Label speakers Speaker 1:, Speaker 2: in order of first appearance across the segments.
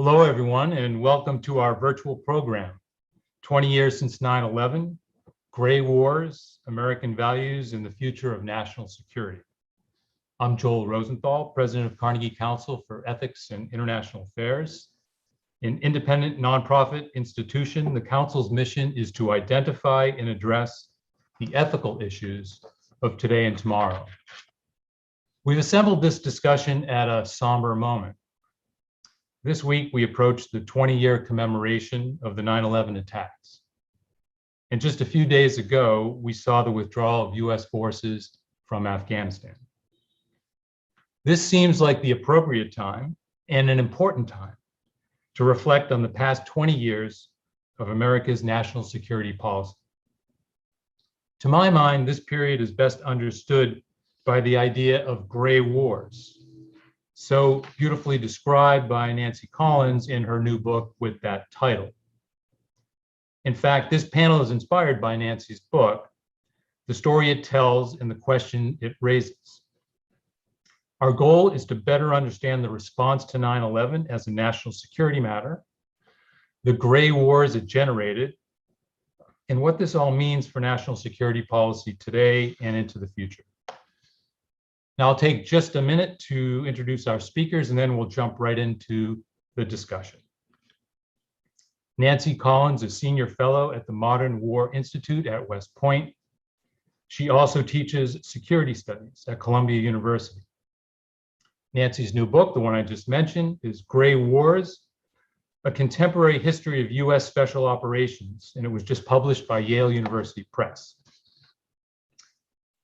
Speaker 1: Hello, everyone, and welcome to our virtual program, 20 years since 9/11, Gray Wars, American Values, and the Future of National Security. I'm Joel Rosenthal, President of Carnegie Council for Ethics and International Affairs. An independent nonprofit institution, the Council's mission is to identify and address the ethical issues of today and tomorrow. We've assembled this discussion at a somber moment. This week, we approached the 20-year commemoration of the 9/11 attacks. And just a few days ago, we saw the withdrawal of U.S. forces from Afghanistan. This seems like the appropriate time and an important time to reflect on the past 20 years of America's national security policy. To my mind, this period is best understood by the idea of gray wars, so beautifully described by Nancy Collins in her new book with that title. In fact, this panel is inspired by Nancy's book, the story it tells and the question it raises. Our goal is to better understand the response to 9/11 as a national security matter, the gray wars it generated, and what this all means for national security policy today and into the future. Now, I'll take just a minute to introduce our speakers, and then we'll jump right into the discussion. Nancy Collins is Senior Fellow at the Modern War Institute at West Point. She also teaches security studies at Columbia University. Nancy's new book, the one I just mentioned, is Gray Wars, A Contemporary History of U.S. Special Operations, and it was just published by Yale University Press.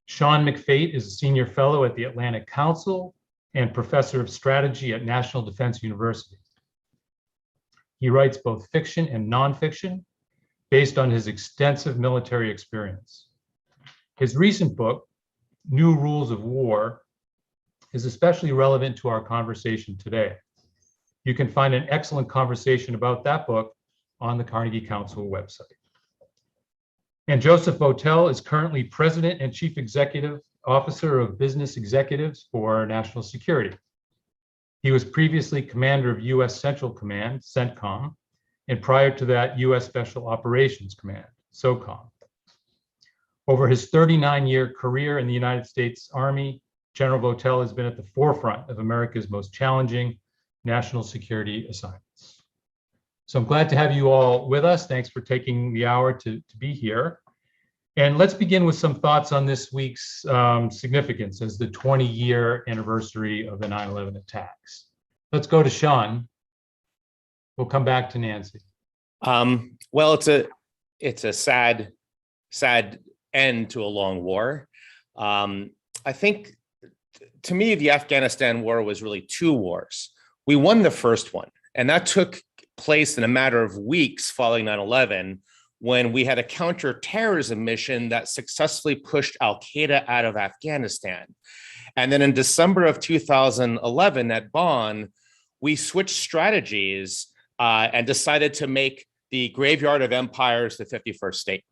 Speaker 1: Sean McFate is a Senior Fellow at the Atlantic Council and Professor of Strategy at National Defense University. He writes both fiction and nonfiction based on his extensive military experience. His recent book, New Rules of War, is especially relevant to our conversation today. You can find an excellent conversation about that book on the Carnegie Council website. And Joseph Votel is currently President and Chief Executive Officer of Business Executives for National Security. He was previously Commander of U.S. Central Command, CENTCOM, and prior to that, U.S. Special Operations Command, SOCOM. Over his 39-year career in the United States Army, General Votel has been at the forefront of America's most challenging national security assignments. So I'm glad to have you all with us. Thanks for taking the hour to be here. And let's begin with some thoughts on this week's significance as the 20-year anniversary of the 9/11 attacks. Let's go to Sean. We'll come back to Nancy.
Speaker 2: Well, it's a sad end to a long war. I think, to me, the Afghanistan war was really two wars. We won the first one, and that took place in a matter of weeks following 9/11, when we had a counterterrorism mission that successfully pushed al-Qaeda out of Afghanistan. And then in December of 2011 at Bonn, we switched strategies and decided to make the graveyard of empires the 51st state.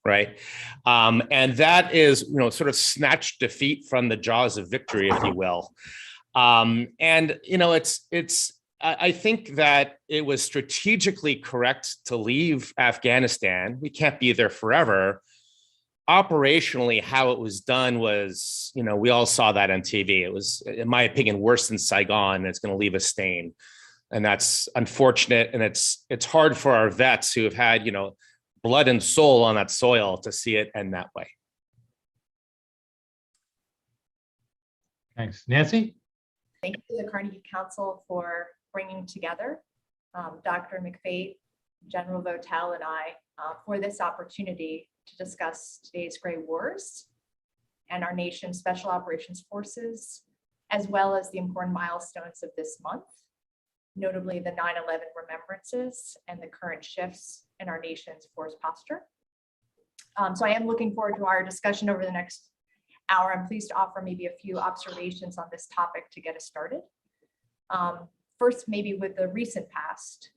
Speaker 2: Right. And that is, sort of snatched defeat from the jaws of victory, if you will. I think that it was strategically correct to leave Afghanistan. We can't be there forever. Operationally, how it was done was, we all saw that on TV. It was, in my opinion, worse than Saigon. And it's going to leave a stain. And that's unfortunate. And it's hard for our vets who have had, blood and soul on that soil to see it end that way.
Speaker 1: Thanks. Nancy?
Speaker 3: Thank you to the Carnegie Council for bringing together Dr. McFate, General Votel, and I for this opportunity to discuss today's gray wars and our nation's special operations forces, as well as the important milestones of this month, notably the 9/11 remembrances and the current shifts in our nation's force posture. So I am looking forward to our discussion over the next hour. I'm pleased to offer maybe a few observations on this topic to get us started. First, maybe with the recent past.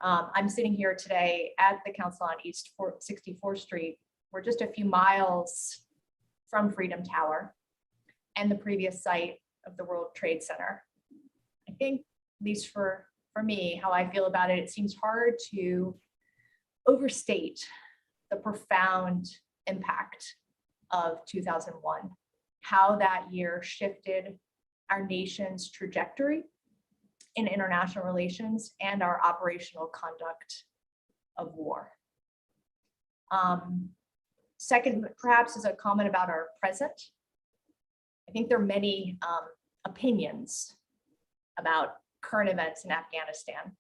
Speaker 3: I'm sitting here today at the Council on East 64th Street. We're just a few miles from Freedom Tower and the previous site of the World Trade Center. I think, at least for for me, how I feel about it, it seems hard to overstate the profound impact of 2001, how that year shifted our nation's trajectory in international relations and our operational conduct of war. Second, perhaps, is a comment about our present. I think there are many opinions about current events in Afghanistan,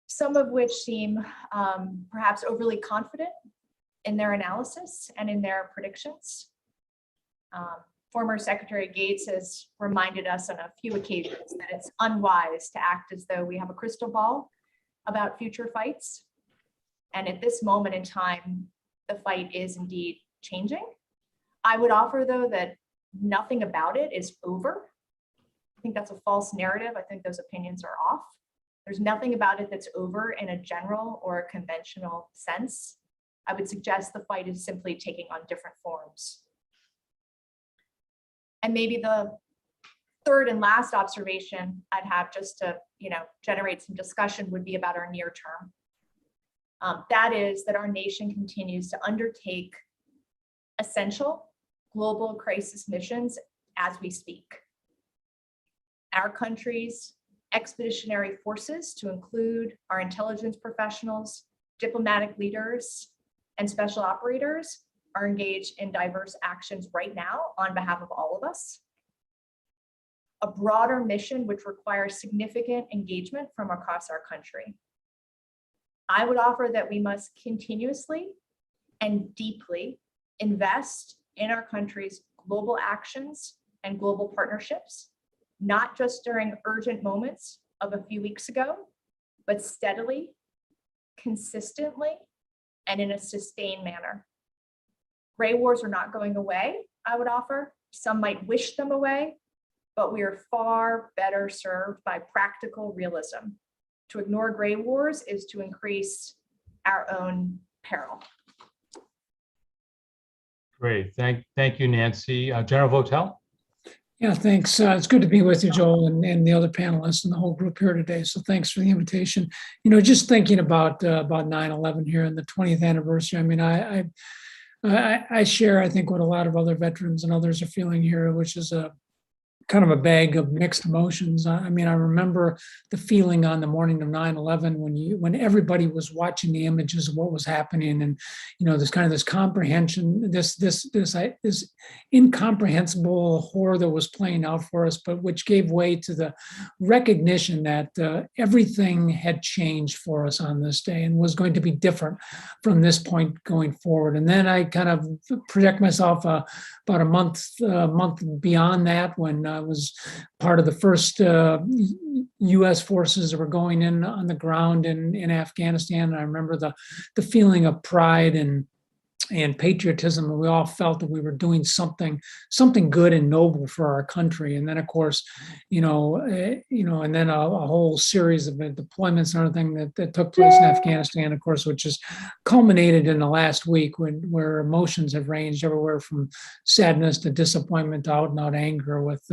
Speaker 3: some of which seem perhaps overly confident in their analysis and in their predictions. Former Secretary Gates has reminded us on a few occasions that it's unwise to act as though we have a crystal ball about future fights. And at this moment in time, the fight is indeed changing. I would offer, though, that nothing about it is over. I think that's a false narrative. I think those opinions are off. There's nothing about it that's over in a general or a conventional sense. I would suggest the fight is simply taking on different forms. And maybe the third and last observation I'd have, just to generate some discussion, would be about our near term. That is that our nation continues to undertake essential global crisis missions as we speak. Our country's expeditionary forces, to include our intelligence professionals, diplomatic leaders, and special operators, are engaged in diverse actions right now on behalf of all of us. A broader mission which requires significant engagement from across our country. I would offer that we must continuously and deeply invest in our country's global actions and global partnerships, not just during urgent moments of a few weeks ago, but steadily, consistently, and in a sustained manner. Gray wars are not going away, I would offer. Some might wish them away, but we are far better served by practical realism. To ignore gray wars is to increase our own peril.
Speaker 1: Great. Thank you, Nancy. General Votel?
Speaker 4: Yeah, thanks. It's good to be with you, Joel, and the other panelists and the whole group here today. So thanks for the invitation. Just thinking about 9/11 here and the 20th anniversary. I mean, I share, I think, what a lot of other veterans and others are feeling here, which is a kind of a bag of mixed emotions. I mean, I remember the feeling on the morning of 9/11 when everybody was watching the images of what was happening, and this kind of this comprehension, this incomprehensible horror that was playing out for us, but which gave way to the recognition that everything had changed for us on this day and was going to be different from this point going forward. And then I kind of project myself about a month beyond that, when I was part of the first U.S. forces that were going in on the ground in Afghanistan. And I remember the feeling of pride and patriotism, and we all felt that we were doing something good and noble for our country. And then, of course, and then a whole series of deployments and everything that took place in Afghanistan, of course, which has culminated in the last week, where emotions have ranged everywhere from sadness to disappointment to out and out anger with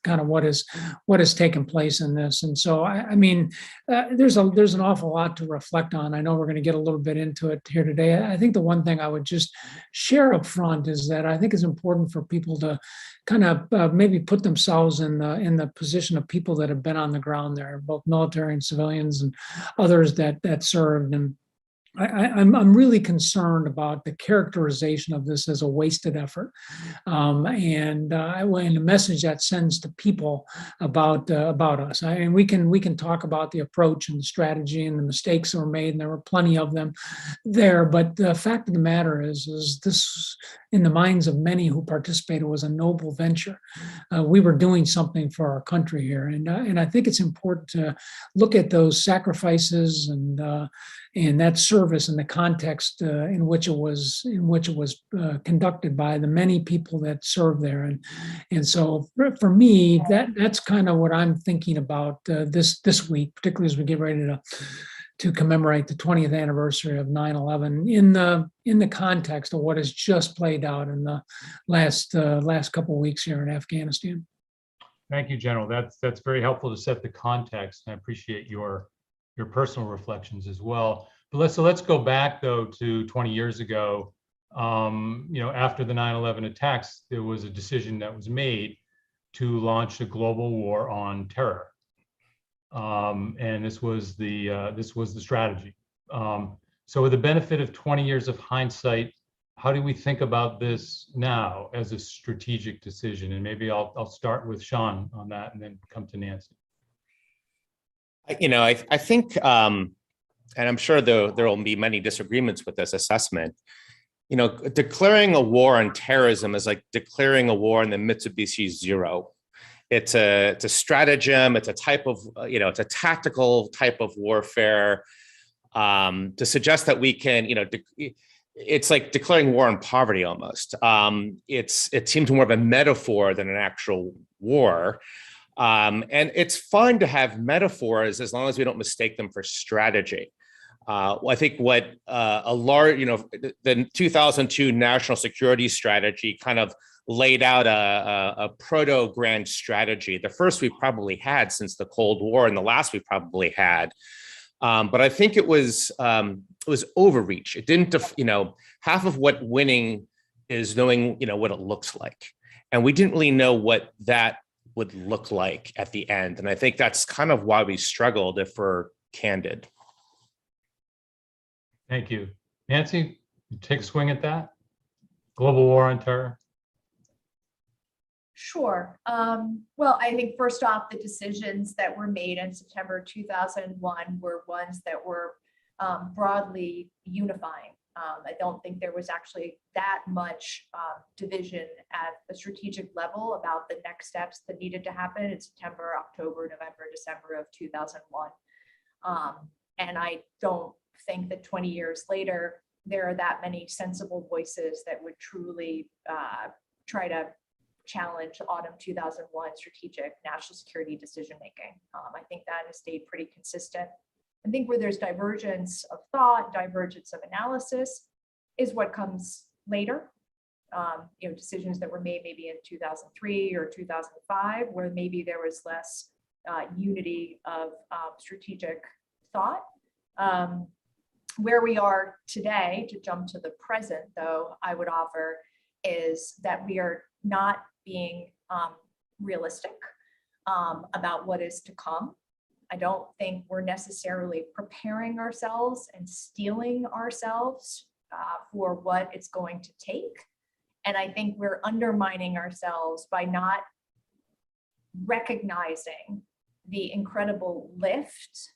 Speaker 4: kind of what has taken place in this. And so, I mean, there's an awful lot to reflect on. I know we're going to get a little bit into it here today. I think the one thing I would just share up front is that I think it's important for people to kind of maybe put themselves in the position of people that have been on the ground there, both military and civilians and others that served. And I'm really concerned about the characterization of this as a wasted effort, and the message that sends to people about us. I mean, we can talk about the approach and the strategy and the mistakes that were made, and there were plenty of them there. But the fact of the matter is this, in the minds of many who participated, was a noble venture. We were doing something for our country here, and I think it's important to look at those sacrifices and that service in the context in which it was conducted by the many people that served there. And so for me, that's kind of what I'm thinking about this week, particularly as we get ready to commemorate the 20th anniversary of 9/11 in the context of what has just played out in the last couple of weeks here in Afghanistan.
Speaker 1: Thank you, General. That's very helpful to set the context. I appreciate your personal reflections as well. But let's go back though to 20 years ago. After the 9/11 attacks, there was a decision that was made to launch a global war on terror, and this was the strategy. So, with the benefit of 20 years of hindsight, how do we think about this now as a strategic decision? And maybe I'll start with Sean on that, and then come to Nancy.
Speaker 2: I think, and I'm sure there will be many disagreements with this assessment. Declaring a war on terrorism is like declaring a war on the Mitsubishi Zero. It's a stratagem. It's a type of, it's a tactical type of warfare. To suggest that we can, it's like declaring war on poverty almost. It seems more of a metaphor than an actual war. And it's fine to have metaphors as long as we don't mistake them for strategy. I think what the 2002 national security strategy kind of laid out a proto-grand strategy, the first we probably had since the Cold War and the last we probably had. But I think it was overreach. It didn't, half of what winning is knowing, what it looks like. And we didn't really know what that would look like at the end. And I think that's kind of why we struggled, if we're candid.
Speaker 1: Thank you. Nancy, take a swing at that. Global war on terror.
Speaker 3: Sure. Well, I think first off, the decisions that were made in September 2001 were ones that were broadly unifying. I don't think there was actually that much division at the strategic level about the next steps that needed to happen in September, October, November, December of 2001. And I don't think that 20 years later, there are that many sensible voices that would truly try to challenge autumn 2001 strategic national security decision-making. I think that has stayed pretty consistent. I think where there's divergence of thought, divergence of analysis is what comes later. Decisions that were made maybe in 2003 or 2005, where maybe there was less unity of strategic thought. Where we are today, to jump to the present, though, I would offer is that we are not being realistic about what is to come. I don't think we're necessarily preparing ourselves and steeling ourselves for what it's going to take. And I think we're undermining ourselves by not recognizing the incredible lift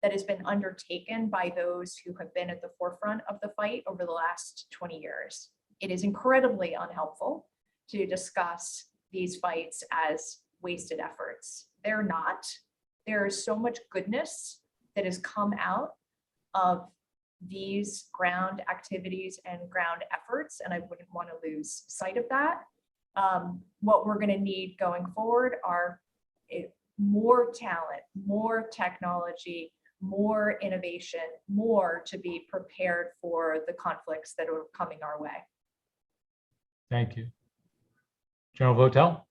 Speaker 3: that has been undertaken by those who have been at the forefront of the fight over the last 20 years. It is incredibly unhelpful to discuss these fights as wasted efforts. They're not. There is so much goodness that has come out of these ground activities and ground efforts, and I wouldn't want to lose sight of that. What we're going to need going forward are more talent, more technology, more innovation, more to be prepared for the conflicts that are coming our way.
Speaker 1: Thank you. General Votel?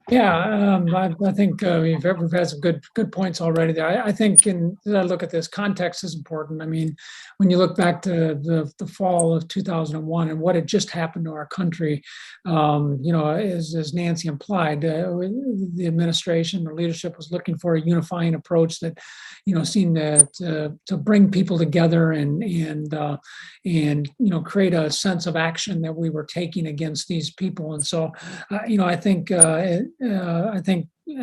Speaker 4: Yeah, I think we've had some good points already there. I think as I look at this, context is important. I mean, when you look back to the fall of 2001 and what had just happened to our country, as Nancy implied, the administration, the leadership was looking for a unifying approach that, seemed to bring people together and create a sense of action that we were taking against these people. And so, I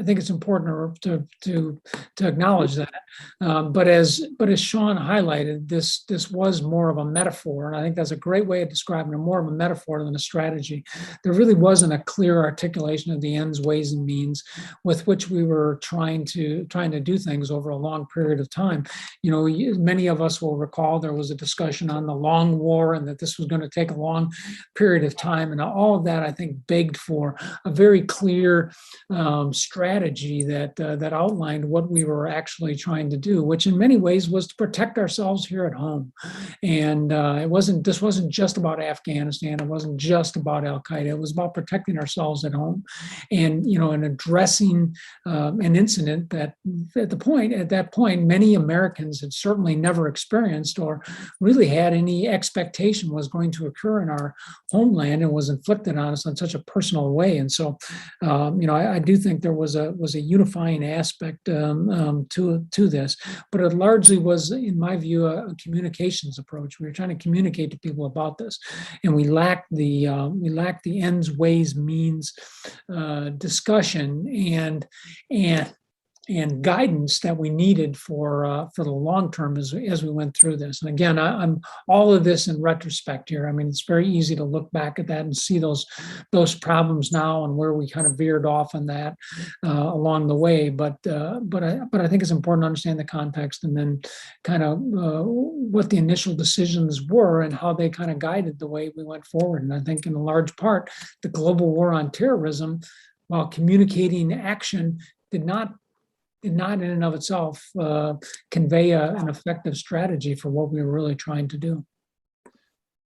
Speaker 4: think it's important to acknowledge that. But as Sean highlighted, this was more of a metaphor, and I think that's a great way of describing it, more of a metaphor than a strategy. There really wasn't a clear articulation of the ends, ways, and means with which we were trying to do things over a long period of time. Many of us will recall there was a discussion on the long war and that this was going to take a long period of time, and all of that I think begged for a very clear strategy that outlined what we were actually trying to do, which in many ways was to protect ourselves here at home. And this wasn't just about Afghanistan. It wasn't just about Al Qaeda. It was about protecting ourselves at home, and and addressing an incident that at that point many Americans had certainly never experienced or really had any expectation was going to occur in our homeland, and was inflicted on us in such a personal way. And so, I do think there was a unifying aspect to this, but it largely was, in my view, a communications approach. We were trying to communicate to people about this, and we lacked the ends, ways, means discussion and guidance that we needed for the long term as we went through this. And again, I'm all of this in retrospect here. I mean, it's very easy to look back at that and see those problems now and where we kind of veered off on that along the way. But I think it's important to understand the context, and then kind of what the initial decisions were and how they kind of guided the way we went forward. And I think in a large part, the global war on terrorism, while communicating action, did not in and of itself convey an effective strategy for what we were really trying to do.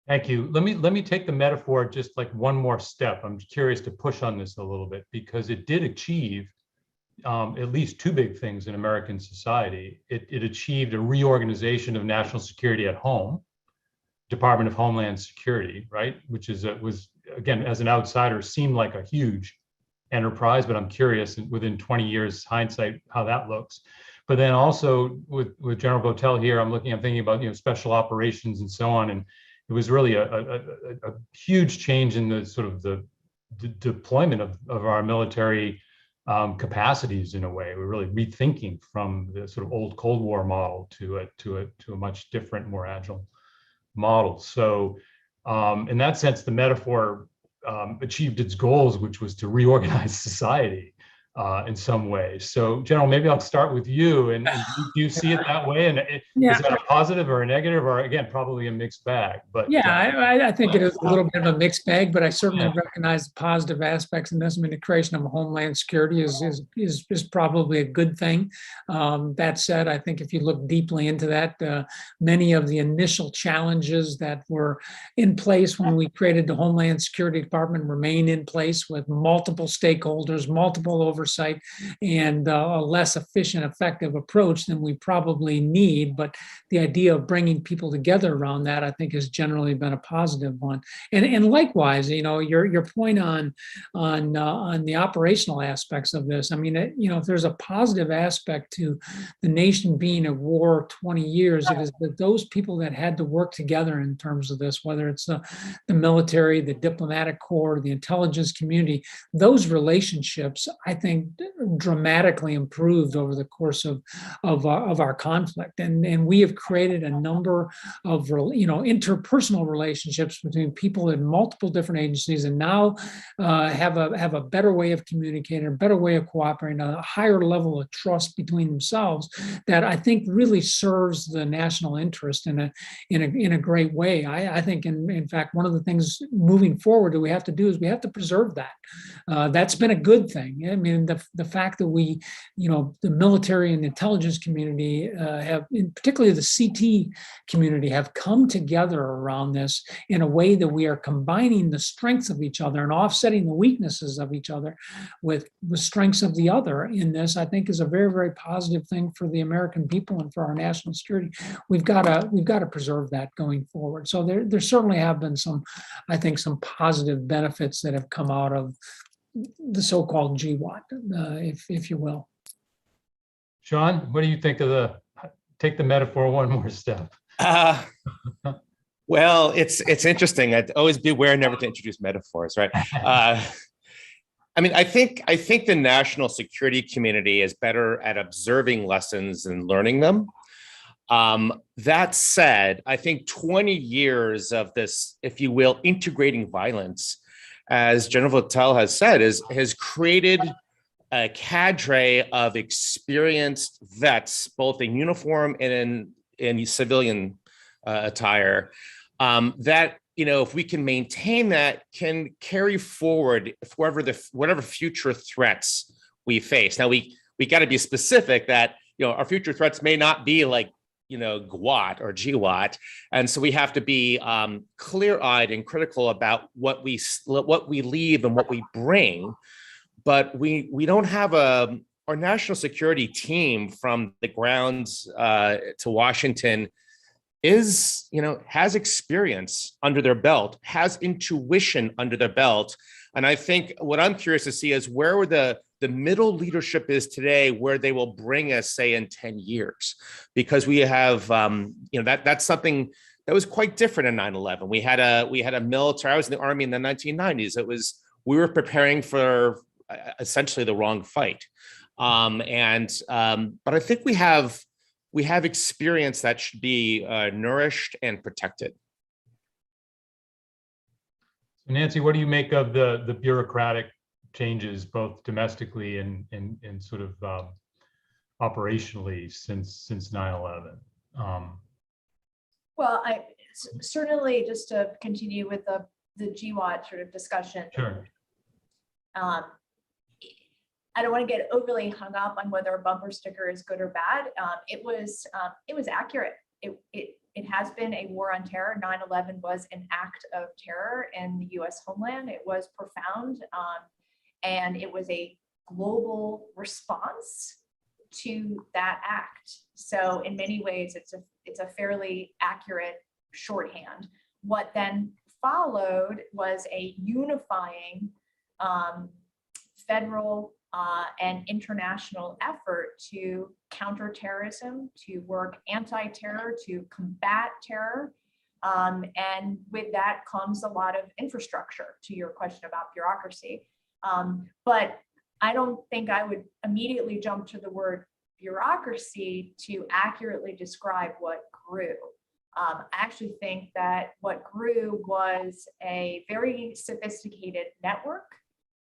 Speaker 1: Thank you. Let me take the metaphor just like one more step. I'm curious to push on this a little bit, because it did achieve at least two big things in American society. It achieved a reorganization of national security at home, Department of Homeland Security, right? Which was, again, as an outsider, seemed like a huge enterprise, but I'm curious within 20 years hindsight how that looks. But then also with General Votel here, I'm thinking about special operations and so on, and it was really a huge change in the sort of the deployment of our military capacities in a way. We're really rethinking from the sort of old Cold War model to a much different, more agile model. So in that sense, the metaphor achieved its goals, which was to reorganize society in some way. So, General, maybe I'll start with you. And do you see it that way? And is that a positive or a negative, or again, probably a mixed bag? But
Speaker 4: I think it is a little bit of a mixed bag, but I certainly recognize the positive aspects in this. I mean, the creation of Homeland Security is probably a good thing. That said, I think if you look deeply into that, many of the initial challenges that were in place when we created the Homeland Security Department remain in place, with multiple stakeholders, multiple oversight, and a less efficient, effective approach than we probably need. But the idea of bringing people together around that, I think, has generally been a positive one. And likewise, your point on the operational aspects of this. I mean, if there's a positive aspect to the nation being at war 20 years, it is that those people that had to work together in terms of this, whether it's the military, the diplomatic corps, the intelligence community, those relationships, I think, dramatically improved over the course of our conflict, and we have created a number of interpersonal relationships between people in multiple different agencies, and now have a better way of communicating, a better way of cooperating, a higher level of trust between themselves that I think really serves the national interest in a great way. I think, in fact, one of the things moving forward that we have to do is we have to preserve that. That's been a good thing. I mean, the fact that we, the military and the intelligence community have, particularly the CT community, have come together around this in a way that we are combining the strengths of each other and offsetting the weaknesses of each other with the strengths of the other in this, I think, is a very, very positive thing for the American people and for our national security. We've got to preserve that going forward. So there certainly have been some positive benefits that have come out of the so-called GWAT, if you will.
Speaker 1: Sean, what do you think of take the metaphor one more step?
Speaker 2: Well, it's interesting. I'd always beware never to introduce metaphors, right? I mean, I think the national security community is better at observing lessons and learning them. That said, I think 20 years of this, if you will, integrating violence, as General Votel has said, has created a cadre of experienced vets, both in uniform and in civilian attire, that, if we can maintain that, can carry forward whatever future threats we face. Now we got to be specific that, our future threats may not be like, GWAT or GWAT. And so we have to be clear-eyed and critical about what we leave and what we bring. But we don't have our national security team from the grounds to Washington has experience under their belt, has intuition under their belt. And I think what I'm curious to see is where the middle leadership is today, where they will bring us, say, in 10 years, because we have, that's something that was quite different in 9/11. We had a military. I was in the Army in the 1990s. We were preparing for essentially the wrong fight. But I think we have experience that should be nourished and protected.
Speaker 1: Nancy, what do you make of the bureaucratic changes, both domestically and sort of operationally since 9/11?
Speaker 3: Well, certainly, just to continue with the GWAT sort of discussion.
Speaker 1: Sure.
Speaker 3: I don't want to get overly hung up on whether a bumper sticker is good or bad. It was accurate. It has been a war on terror. 9/11 was an act of terror in the U.S. homeland. It was profound, and it was a global response to that act. So in many ways, it's a fairly accurate shorthand. What then followed was a unifying federal and international effort to counter terrorism, to work anti-terror, to combat terror. And with that comes a lot of infrastructure, to your question about bureaucracy. But I don't think I would immediately jump to the word bureaucracy to accurately describe what grew. I actually think that what grew was a very sophisticated network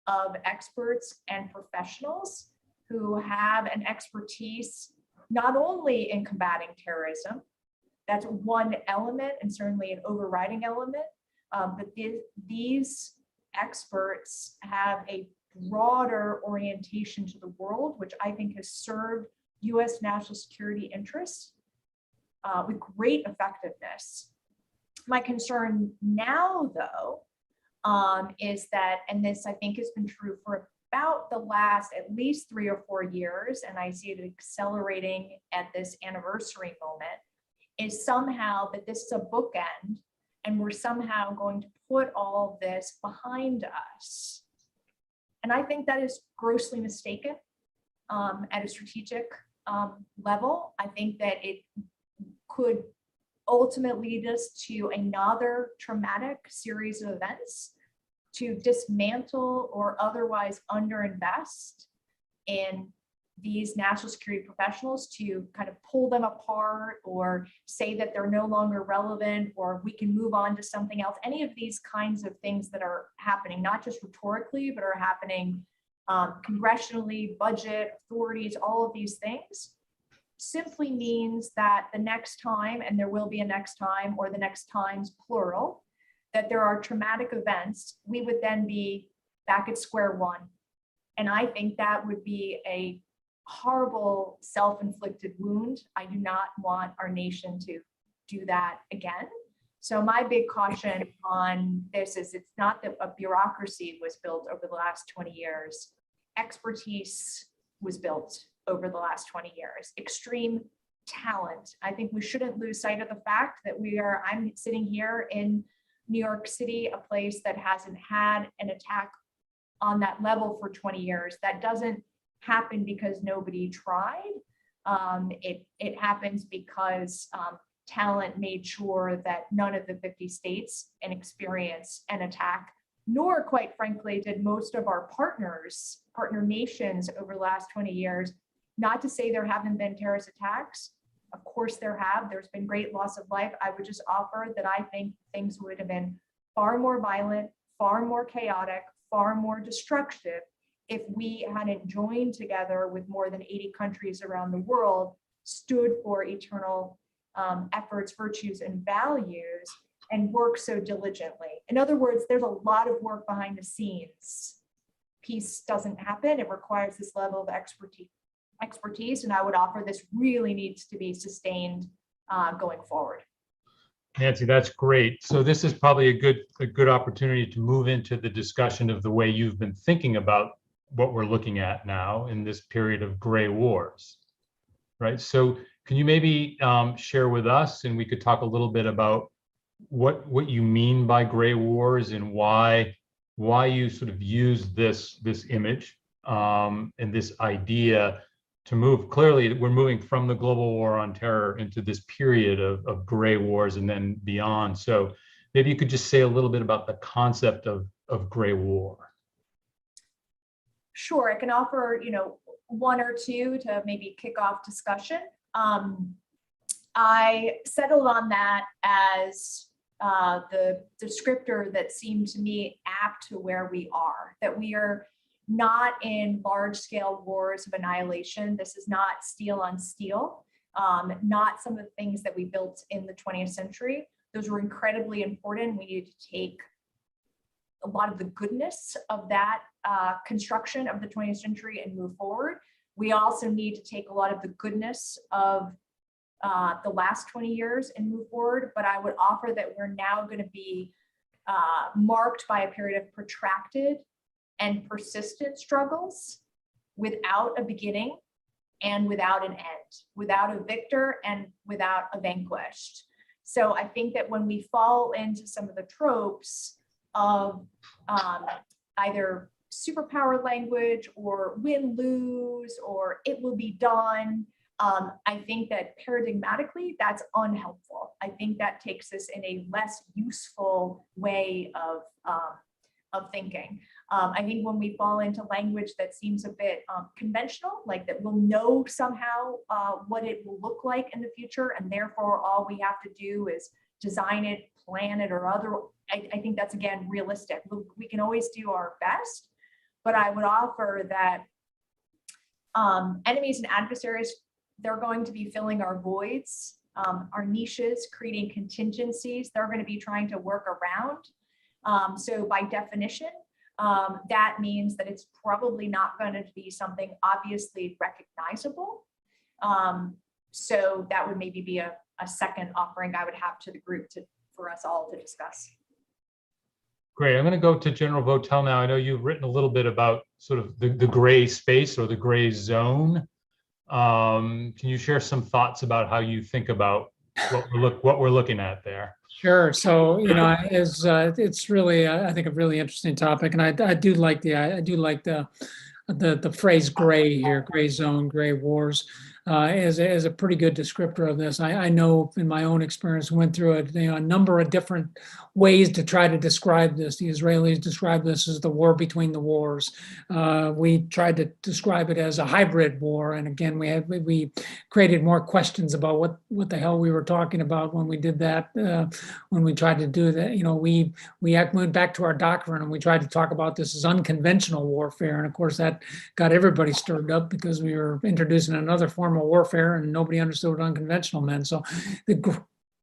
Speaker 3: of experts and professionals who have an expertise not only in combating terrorism, that's one element and certainly an overriding element, but these experts have a broader orientation to the world, which I think has served U.S. national security interests with great effectiveness. My concern now, though, is that, and this I think has been true for about the last at least 3 or 4 years, and I see it accelerating at this anniversary moment, is somehow that this is a bookend and we're somehow going to put all of this behind us. And I think that is grossly mistaken at a strategic level. I think that it could ultimately lead us to another traumatic series of events, to dismantle or otherwise underinvest in these national security professionals, to kind of pull them apart or say that they're no longer relevant or we can move on to something else. Any of these kinds of things that are happening, not just rhetorically, but are happening congressionally, budget, authorities, all of these things, simply means that the next time, and there will be a next time or the next times plural, that there are traumatic events, we would then be back at square one. And I think that would be a horrible self-inflicted wound. I do not want our nation to do that again. So my big caution on this is it's not that a bureaucracy was built over the last 20 years. Expertise was built over the last 20 years. Extreme talent. I think we shouldn't lose sight of the fact that I'm sitting here in New York City, a place that hasn't had an attack on that level for 20 years. That doesn't happen because nobody tried. It happens because talent made sure that none of the 50 states experience an attack, nor quite frankly, did most of our partner nations over the last 20 years. Not to say there haven't been terrorist attacks. Of course there have. There's been great loss of life. I would just offer that I think things would have been far more violent, far more chaotic, far more destructive if we hadn't joined together with more than 80 countries around the world, stood for eternal efforts, virtues, and values, and worked so diligently. In other words, there's a lot of work behind the scenes peace doesn't happen. It requires this level of expertise, and I would offer this really needs to be sustained going forward.
Speaker 1: Nancy, that's great. So this is probably a good opportunity to move into the discussion of the way you've been thinking about what we're looking at now in this period of gray wars, right? So can you maybe share with us, and we could talk a little bit about what you mean by gray wars and why you sort of use this image and this idea to move. Clearly, we're moving from the global war on terror into this period of gray wars and then beyond. So maybe you could just say a little bit about the concept of gray war.
Speaker 3: Sure, I can offer, one or two to maybe kick off discussion. I settled on that as the descriptor that seemed to me apt to where we are, that we are not in large scale wars of annihilation. This is not steel on steel, not some of the things that we built in the 20th century. Those were incredibly important. We needed to take a lot of the goodness of that construction of the 20th century and move forward. We also need to take a lot of the goodness of the last 20 years and move forward. But I would offer that we're now going to be marked by a period of protracted and persistent struggles without a beginning and without an end, without a victor and without a vanquished. So I think that when we fall into some of the tropes of either superpower language or win-lose or it will be done, I think that paradigmatically that's unhelpful. I think that takes us in a less useful way of thinking. I think when we fall into language that seems a bit conventional, like that we'll know somehow what it will look like in the future, and therefore all we have to do is design it, plan it, or other. I think that's, again, realistic. We can always do our best, but I would offer that enemies and adversaries, they're going to be filling our voids, our niches, creating contingencies. They're going to be trying to work around. So by definition, that means that it's probably not going to be something obviously recognizable. So that would maybe be a second offering I would have to the group for us all to discuss.
Speaker 1: Great. I'm going to go to General Votel now. I know you've written a little bit about sort of the gray space or the gray zone. Can you share some thoughts about how you think about what we're looking at there?
Speaker 4: Sure. So, it's really, I think, a really interesting topic, and I do like the phrase "gray" here, gray zone, gray wars, as a pretty good descriptor of this. I know in my own experience, went through it, a number of different ways to try to describe this. The Israelis describe this as the war between the wars. We tried to describe it as a hybrid war, and again, we created more questions about what the hell we were talking about when we did that. When we tried to do that, we went back to our doctrine and we tried to talk about this as unconventional warfare, and of course that got everybody stirred up because we were introducing another form of warfare and nobody understood what unconventional meant. So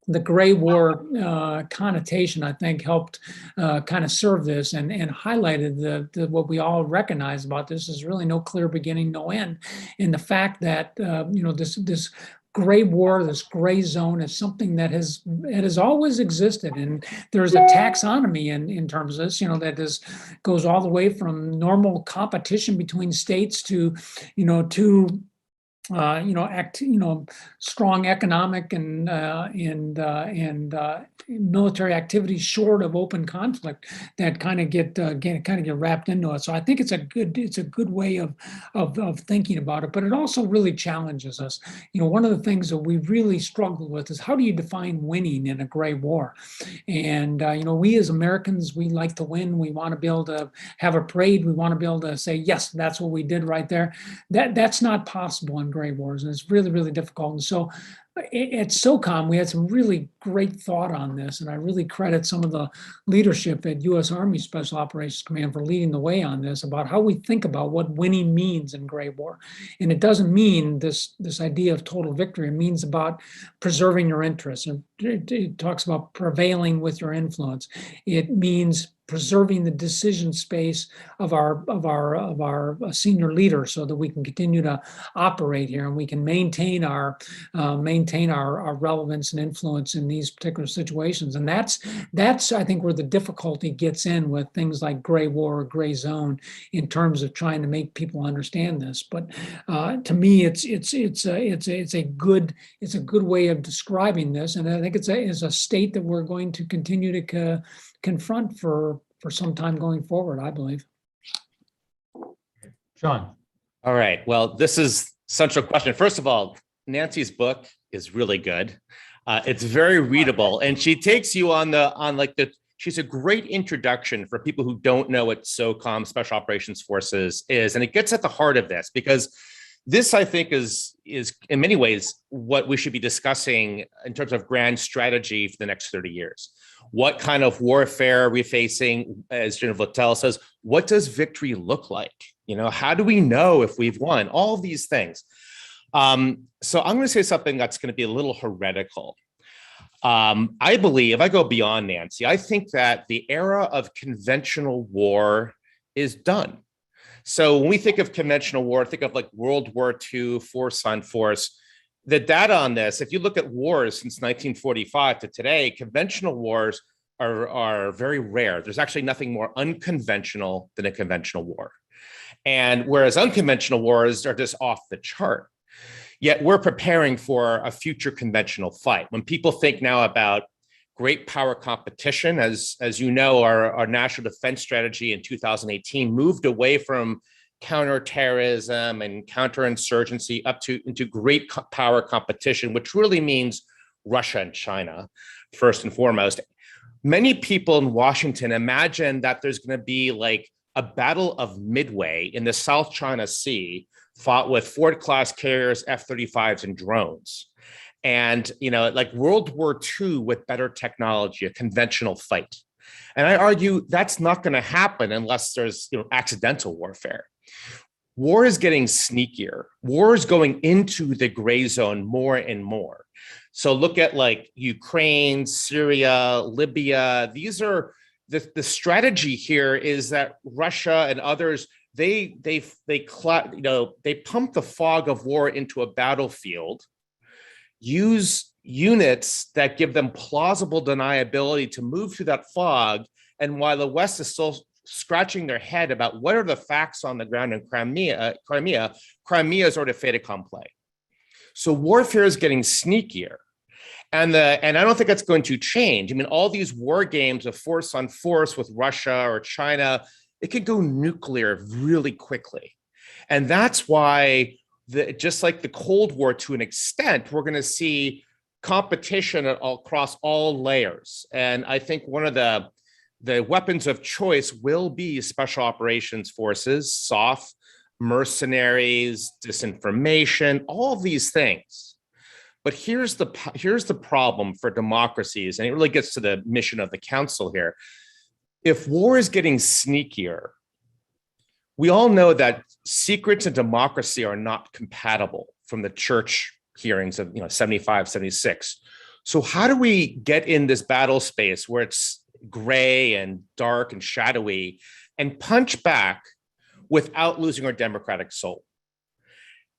Speaker 4: the gray war connotation, I think, helped kind of serve this and highlighted what we all recognize about this is really no clear beginning, no end. And the fact that, this gray war, this gray zone is something that has always existed. And there's a taxonomy in terms of this, that goes all the way from normal competition between states to strong economic and military activities short of open conflict that kind of get wrapped into it. So I think it's a good way of thinking about it, but it also really challenges us. One of the things that we really struggle with is how do you define winning in a gray war? And we as Americans, we like to win. We want to be able to have a parade. We want to be able to say, yes, that's what we did right there. That's not possible in gray wars, and it's really, really difficult. And so at SOCOM, we had some really great thought on this, and I really credit some of the leadership at U.S. Army Special Operations Command for leading the way on this, about how we think about what winning means in gray war. And it doesn't mean this idea of total victory. It means about preserving your interests. And it talks about prevailing with your influence. It means preserving the decision space of our senior leaders so that we can continue to operate here and we can maintain our relevance and influence in these particular situations. And that's I think where the difficulty gets in with things like gray war or gray zone in terms of trying to make people understand this. But to me, it's a good way of describing this, and I think it's a state that we're going to continue to confront for some time going forward, I believe.
Speaker 1: Sean.
Speaker 2: All right. Well, this is central question. First of all, Nancy's book is really good. It's very readable, and she takes you she's a great introduction for people who don't know what SOCOM, Special Operations Forces, is, and it gets at the heart of this, because this, I think, is in many ways what we should be discussing in terms of grand strategy for the next 30 years. What kind of warfare are we facing? As General Votel says, what does victory look like? How do we know if we've won? All of these things. So I'm going to say something that's going to be a little heretical. I believe, I go beyond Nancy, I think that the era of conventional war is done. So when we think of conventional war, think of like World War II, force on force. The data on this, if you look at wars since 1945 to today, conventional wars are very rare. There's actually nothing more unconventional than a conventional war. And whereas unconventional wars are just off the chart. Yet we're preparing for a future conventional fight. When people think now about great power competition, as you know, our national defense strategy in 2018 moved away from counterterrorism and counterinsurgency into great power competition, which really means Russia and China, first and foremost. Many people in Washington imagine that there's going to be like a battle of Midway in the South China Sea, fought with Ford-class carriers, F-35s, and drones. And, like World War II with better technology, a conventional fight. And I argue that's not going to happen unless there's accidental warfare. War is getting sneakier. War is going into the gray zone more and more. So look at like Ukraine, Syria, Libya. These are the strategy here is that Russia and others, they pump the fog of war into a battlefield, use units that give them plausible deniability to move through that fog. And while the West is still scratching their head about what are the facts on the ground in Crimea is already a fait accompli. So warfare is getting sneakier. And I don't think that's going to change. I mean, all these war games of force on force with Russia or China, it could go nuclear really quickly. And that's why, just like the Cold War to an extent, we're going to see competition across all layers. And I think one of the weapons of choice will be special operations forces, SOF, mercenaries, disinformation, all of these things. But here's the problem for democracies, and it really gets to the mission of the council here. If war is getting sneakier, we all know that secrets and democracy are not compatible from the church hearings of 75, 76. So how do we get in this battle space where it's gray and dark and shadowy and punch back without losing our democratic soul?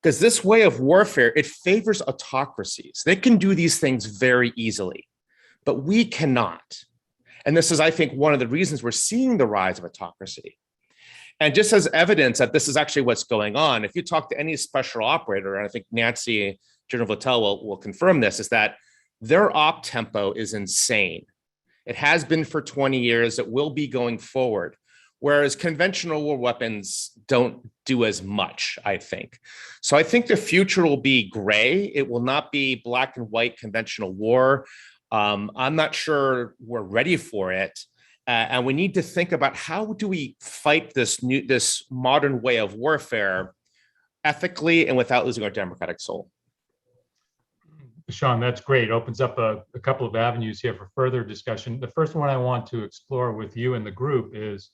Speaker 2: Because this way of warfare, it favors autocracies. They can do these things very easily, but we cannot. And this is, I think, one of the reasons we're seeing the rise of autocracy. And just as evidence that this is actually what's going on, if you talk to any special operator, and I think Nancy, General Votel will confirm this, is that their op tempo is insane. It has been for 20 years. It will be going forward. Whereas conventional war weapons don't do as much, I think. So I think the future will be gray. It will not be black and white conventional war. I'm not sure we're ready for it. And we need to think about how do we fight this modern way of warfare ethically and without losing our democratic soul.
Speaker 1: Sean, that's great. Opens up a couple of avenues here for further discussion. The first one I want to explore with you and the group is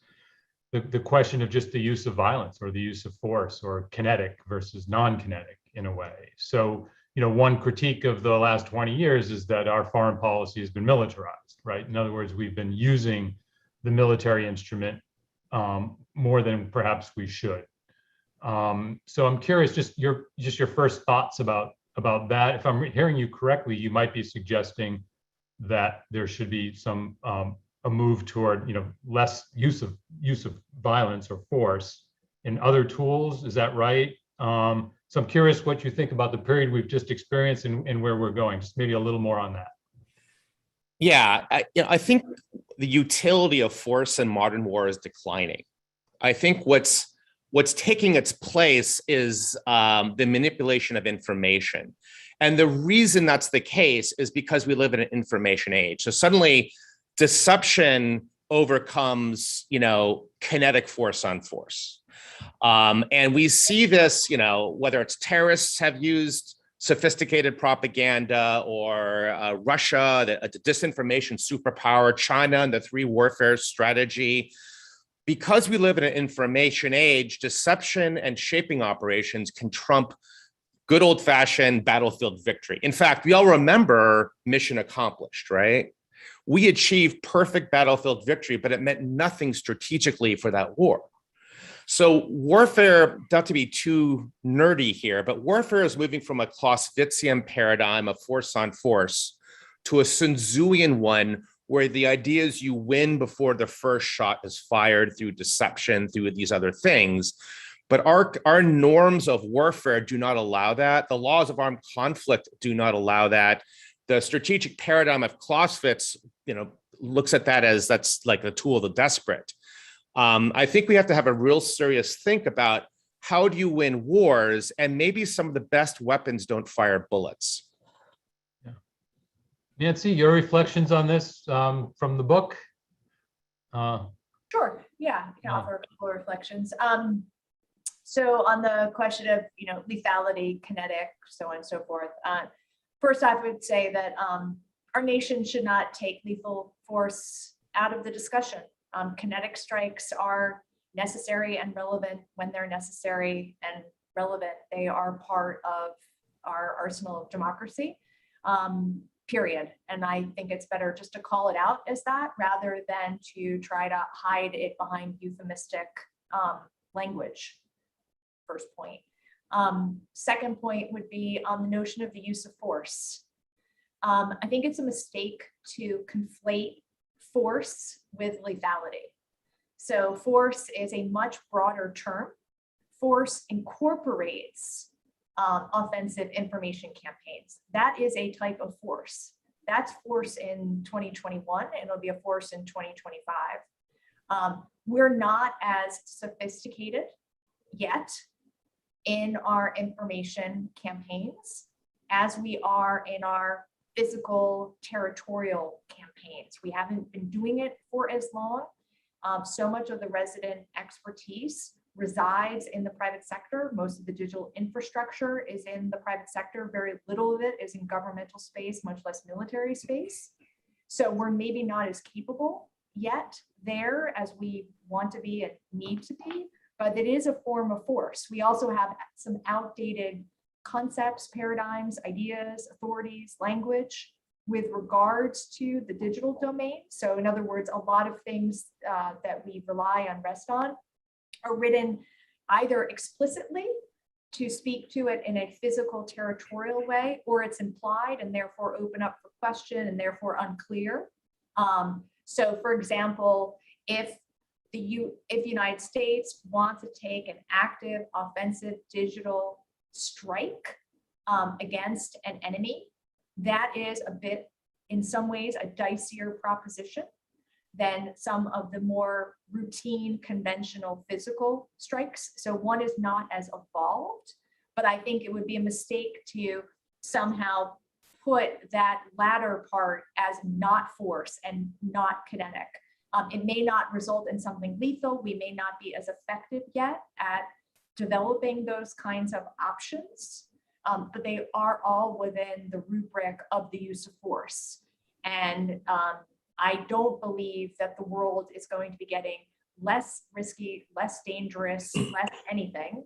Speaker 1: the question of just the use of violence or the use of force, or kinetic versus non-kinetic in a way. So, one critique of the last 20 years is that our foreign policy has been militarized, right? In other words, we've been using the military instrument more than perhaps we should. So I'm curious, just your first thoughts about that. If I'm hearing you correctly, you might be suggesting that there should be some a move toward less use of violence or force in other tools. Is that right? So I'm curious what you think about the period we've just experienced and where we're going. Just maybe a little more on that.
Speaker 2: Yeah, I think the utility of force in modern war is declining. I think what's taking its place is the manipulation of information. And the reason that's the case is because we live in an information age. So suddenly deception overcomes, kinetic force on force. And we see this, whether it's terrorists have used sophisticated propaganda, or Russia, the disinformation superpower, China and the three warfare strategy. Because we live in an information age, deception and shaping operations can trump good old-fashioned battlefield victory. In fact, we all remember mission accomplished, right? We achieved perfect battlefield victory, but it meant nothing strategically for that war. So warfare, not to be too nerdy here, but warfare is moving from a Clausewitzian paradigm of force on force to a Sun Tzuian one, where the idea is you win before the first shot is fired through deception, through these other things. But our norms of warfare do not allow that. The laws of armed conflict do not allow that. The strategic paradigm of Clausewitz, looks at that as that's like the tool of the desperate. I think we have to have a real serious think about how do you win wars, and maybe some of the best weapons don't fire bullets.
Speaker 1: Yeah. Nancy, your reflections on this from the book?
Speaker 3: Sure. Yeah, I can offer a couple of reflections. So on the question of lethality, kinetic, so on and so forth. First, I would say that our nation should not take lethal force out of the discussion. Kinetic strikes are necessary and relevant when they're necessary and relevant. They are part of our arsenal of democracy, period. And I think it's better just to call it out as that rather than to try to hide it behind euphemistic language. First point. Second point would be on the notion of the use of force. I think it's a mistake to conflate force with lethality. So force is a much broader term. Force incorporates offensive information campaigns. That is a type of force. That's force in 2021, and it'll be a force in 2025. We're not as sophisticated yet in our information campaigns as we are in our physical territorial campaigns. We haven't been doing it for as long. So much of the resident expertise resides in the private sector. Most of the digital infrastructure is in the private sector. Very little of it is in governmental space, much less military space. So we're maybe not as capable yet there as we want to be and need to be, but it is a form of force. We also have some outdated concepts, paradigms, ideas, authorities, language with regards to the digital domain. So in other words, a lot of things that we rely on, rest on, are written either explicitly to speak to it in a physical territorial way, or it's implied and therefore open up for question and therefore unclear. So for example, if the United States wants to take an active offensive digital strike against an enemy, that is a bit, in some ways, a dicier proposition than some of the more routine, conventional physical strikes. So one is not as evolved, but I think it would be a mistake to somehow put that latter part as not force and not kinetic. It may not result in something lethal. We may not be as effective yet at developing those kinds of options, but they are all within the rubric of the use of force. And I don't believe that the world is going to be getting less risky, less dangerous, less anything.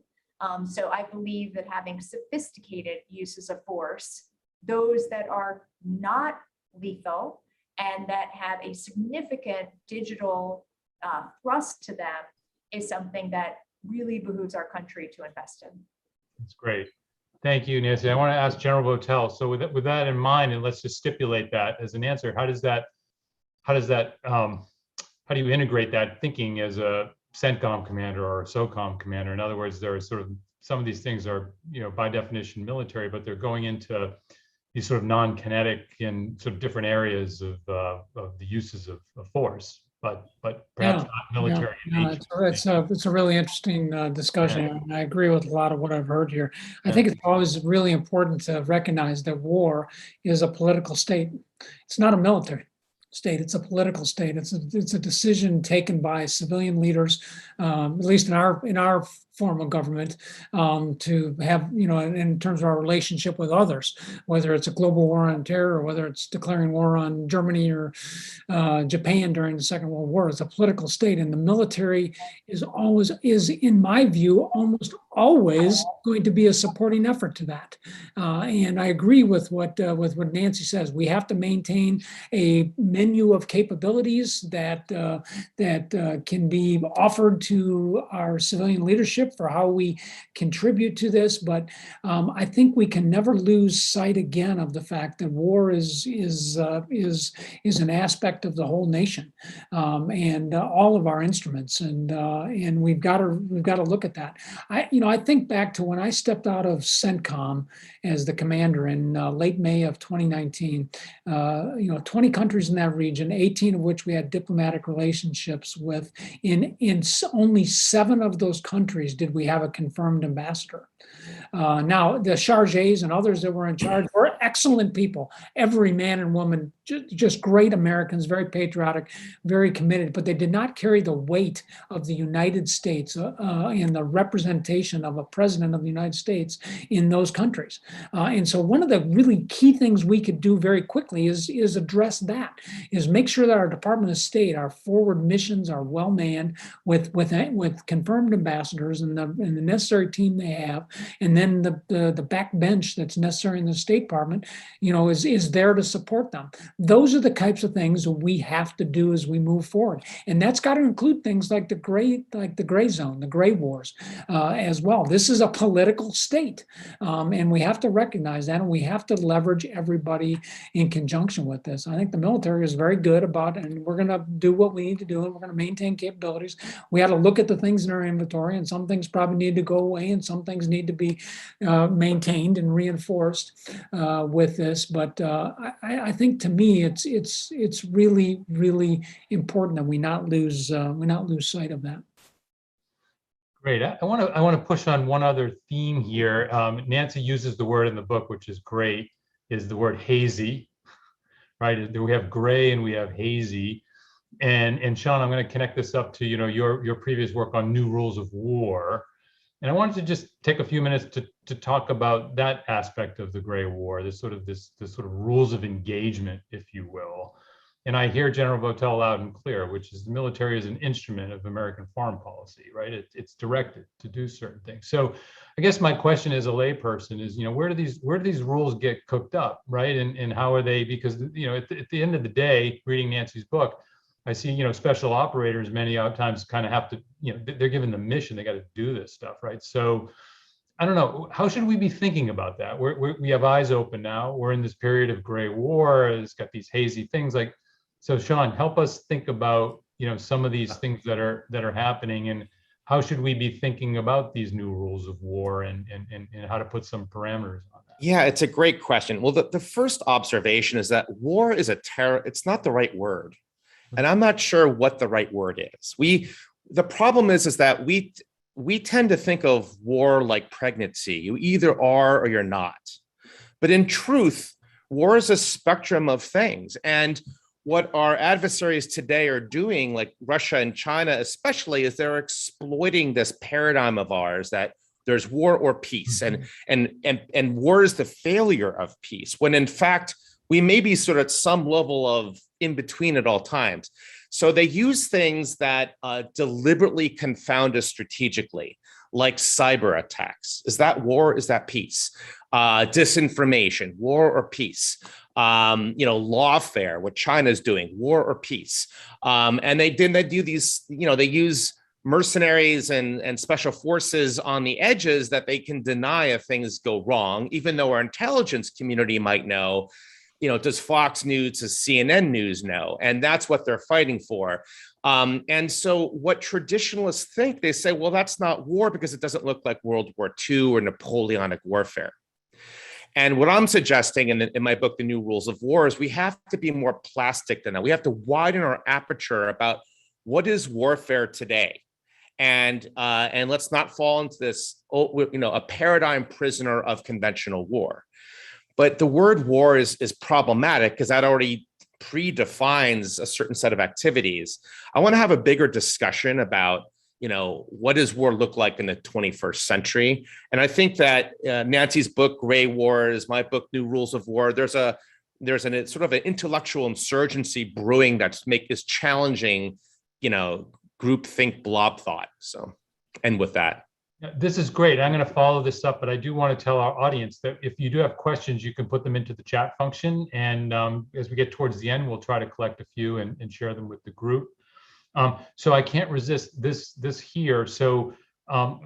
Speaker 3: So I believe that having sophisticated uses of force, those that are not lethal and that have a significant digital thrust to them is something that really behooves our country to invest in.
Speaker 1: That's great. Thank you, Nancy. I want to ask General Votel. So with that in mind, and let's just stipulate that as an answer, how do you integrate that thinking as a CENTCOM commander or a SOCOM commander? In other words, there are sort of some of these things are, by definition military, but they're going into these sort of non-kinetic and sort of different areas of the uses of force, but perhaps not military.
Speaker 4: It's a really interesting discussion.
Speaker 1: Yeah.
Speaker 4: And I agree with a lot of what I've heard here. I think it's always really important to recognize that war is a political state. It's not a military state. It's a political state. It's a decision taken by civilian leaders, at least in our form of government, to have, in terms of our relationship with others, whether it's a global war on terror or whether it's declaring war on Germany or Japan during the Second World War. It's a political state, and the military is, in my view, almost always going to be a supporting effort to that. And I agree with what Nancy says. We have to maintain a menu of capabilities that can be offered to our civilian leadership for how we contribute to this. But I think we can never lose sight again of the fact that war is an aspect of the whole nation, and all of our instruments, and we've got to look at that. I think back to when I stepped out of CENTCOM as the commander in late May of 2019. 20 countries in that region, 18 of which we had diplomatic relationships with. In only 7 of those countries did we have a confirmed ambassador. Now, the chargés and others that were in charge were excellent people. Every man and woman, just great Americans, very patriotic, very committed, but they did not carry the weight of the United States and the representation of a president of the United States in those countries. And so one of the really key things we could do very quickly is address that, is make sure that our Department of State, our forward missions are well manned with confirmed ambassadors and the necessary team they have, and then the backbench that's necessary in the State Department, is there to support them. Those are the types of things we have to do as we move forward, and that's got to include things like the gray zone, the gray wars, as well. This is a political state, and we have to recognize that, and we have to leverage everybody in conjunction with this. I think the military is very good about, and we're going to do what we need to do, and we're going to maintain capabilities. We have to look at the things in our inventory, and some things probably need to go away, and some things need to be maintained and reinforced with this. But I think, to me, it's really, really important that we not lose sight of that.
Speaker 1: Great. I want to push on one other theme here. Nancy uses the word in the book, which is great, is the word hazy, right? We have gray and we have hazy. And Sean, I'm going to connect this up to your previous work on new rules of war. And I wanted to just take a few minutes to talk about that aspect of the gray war, this sort of rules of engagement, if you will. And I hear General Votel loud and clear, which is the military is an instrument of American foreign policy, right? It's directed to do certain things. So I guess my question as a layperson is, where do these rules get cooked up, right? And how are they? Because at the end of the day, reading Nancy's book, I see, special operators many times kind of have to, they're given the mission, they got to do this stuff, right? So I don't know, how should we be thinking about that? We have eyes open now. We're in this period of gray war. It's got these hazy things like. So Sean, help us think about, some of these things that are happening, and how should we be thinking about these new rules of war and how to put some parameters on that?
Speaker 2: Yeah, it's a great question. Well, the first observation is that war is a terror. It's not the right word. And I'm not sure what the right word is. The problem is that we tend to think of war like pregnancy. You either are or you're not. But in truth, war is a spectrum of things. And what our adversaries today are doing, like Russia and China especially, is they're exploiting this paradigm of ours that there's war or peace, and war is the failure of peace, when in fact we may be sort of at some level of in between at all times. So they use things that deliberately confound us strategically, like cyber attacks. Is that war? Is that peace? Disinformation, war or peace? lawfare, what China's doing, war or peace. And they do these, they use mercenaries and special forces on the edges that they can deny if things go wrong, even though our intelligence community might know. Does Fox News, does CNN News know? And that's what they're fighting for. And so what traditionalists think, they say, well, that's not war because it doesn't look like World War II or Napoleonic warfare. And what I'm suggesting in my book, The New Rules of War, is we have to be more plastic than that. We have to widen our aperture about what is warfare today. And let's not fall into this, a paradigm prisoner of conventional war. But the word war is problematic because that already predefines a certain set of activities. I want to have a bigger discussion about, what does war look like in the 21st century? And I think that Nancy's book, Gray Wars, my book, New Rules of War, there's a sort of an intellectual insurgency brewing is challenging, groupthink blob thought. So, and with that.
Speaker 1: This is great. I'm going to follow this up, but I do want to tell our audience that if you do have questions, you can put them into the chat function. And as we get towards the end, we'll try to collect a few and share them with the group. So I can't resist this here. So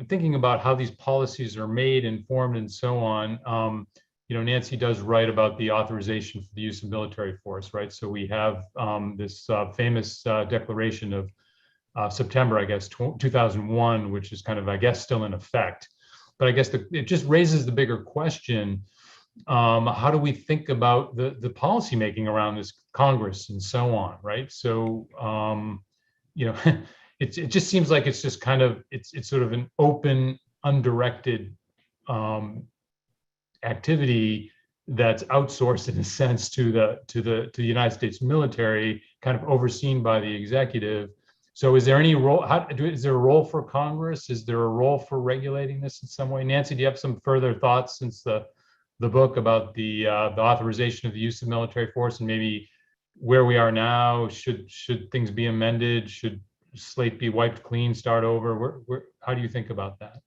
Speaker 1: thinking about how these policies are made and formed and so on, Nancy does write about the authorization for the use of military force, right? So we have this famous declaration of September, 2001, which is kind of, still in effect. But I guess it just raises the bigger question, how do we think about the policy making around this Congress and so on, right? So, it just seems like it's just kind of, it's sort of an open, undirected activity that's outsourced in a sense to the United States military, kind of overseen by the executive. So is there any role, is there a role for Congress? Is there a role for regulating this in some way? Nancy, do you have some further thoughts since the book about the authorization of the use of military force and maybe where we are now? Should things be amended? Should slate be wiped clean, start over? How do you think about that?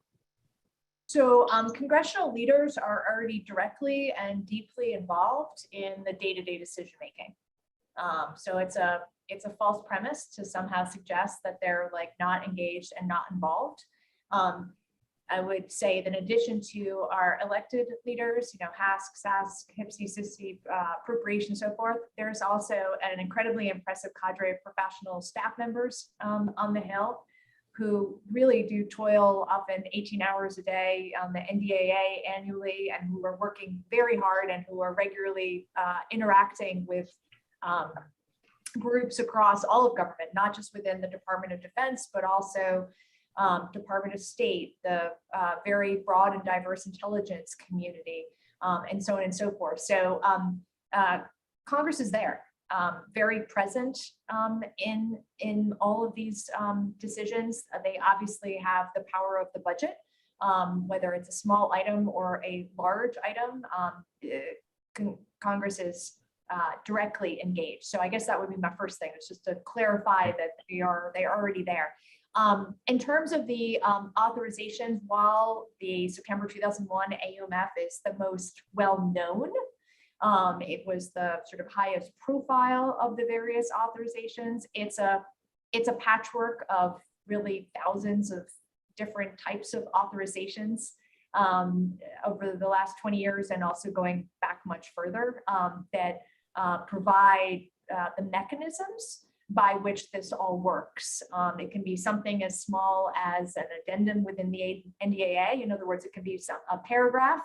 Speaker 3: So congressional leaders are already directly and deeply involved in the day-to-day decision-making. So it's a false premise to somehow suggest that they're not engaged and not involved. I would say that in addition to our elected leaders, HASC, SASC, HPSI, CISC, appropriation, and so forth, there's also an incredibly impressive cadre of professional staff members on the Hill who really do toil often 18 hours a day on the NDAA annually, and who are working very hard and who are regularly interacting with groups across all of government, not just within the Department of Defense, but also Department of State, the very broad and diverse intelligence community, and so on and so forth. So Congress is there, very present in all of these decisions. They obviously have the power of the budget, whether it's a small item or a large item. Congress is directly engaged. So I guess that would be my first thing. It's just to clarify that they're already there. In terms of the authorizations, while the September 2001 AUMF is the most well-known, it was the sort of highest profile of the various authorizations. It's a patchwork of really thousands of different types of authorizations over the last 20 years, and also going back much further, that provide the mechanisms by which this all works. It can be something as small as an addendum within the NDAA. In other words, it can be a paragraph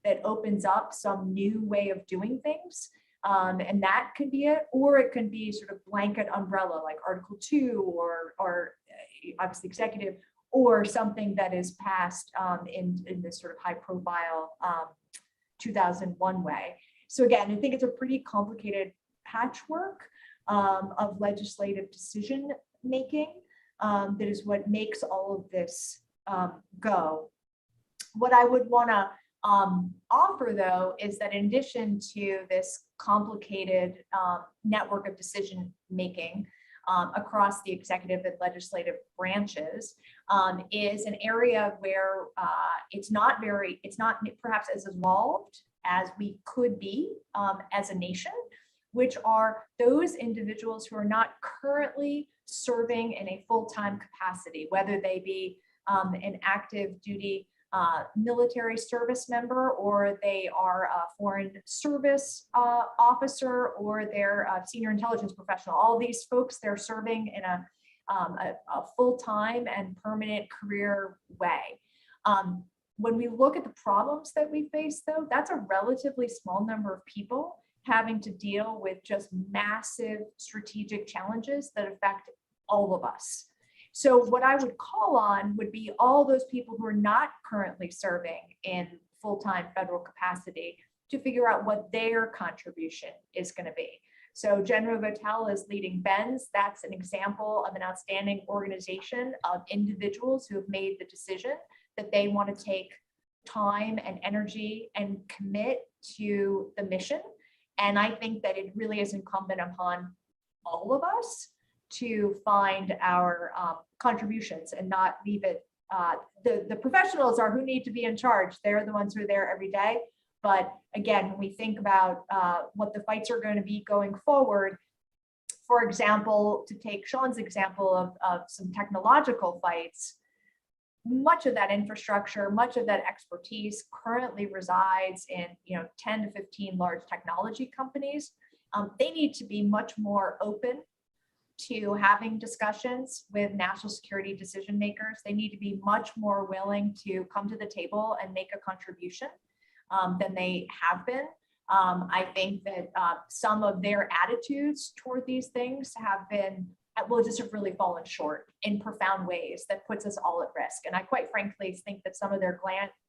Speaker 3: that opens up some new way of doing things. And that could be it, or it can be sort of blanket umbrella like Article 2 or obviously executive, or something that is passed in this sort of high profile 2001 way. So again, I think it's a pretty complicated patchwork of legislative decision making that is what makes all of this go. What I would want to offer, though, is that in addition to this complicated network of decision making across the executive and legislative branches, is an area where it's not perhaps as evolved as we could be as a nation, which are those individuals who are not currently serving in a full-time capacity, whether they be an active duty military service member, or they are a foreign service officer, or they're a senior intelligence professional. All these folks, they're serving in a full-time and permanent career way. When we look at the problems that we face, though, that's a relatively small number of people having to deal with just massive strategic challenges that affect all of us. So what I would call on would be all those people who are not currently serving in full-time federal capacity to figure out what their contribution is going to be. So General Votel is leading BENS. That's an example of an outstanding organization of individuals who have made the decision that they want to take time and energy and commit to the mission. And I think that it really is incumbent upon all of us to find our contributions and not leave it. The professionals are who need to be in charge. They're the ones who are there every day. But again, when we think about what the fights are going to be going forward, for example, to take Sean's example of some technological fights, much of that infrastructure, much of that expertise currently resides in 10 to 15 large technology companies. They need to be much more open to having discussions with national security decision makers. They need to be much more willing to come to the table and make a contribution than they have been. I think that some of their attitudes toward these things have just have really fallen short in profound ways that puts us all at risk. And I quite frankly think that some of their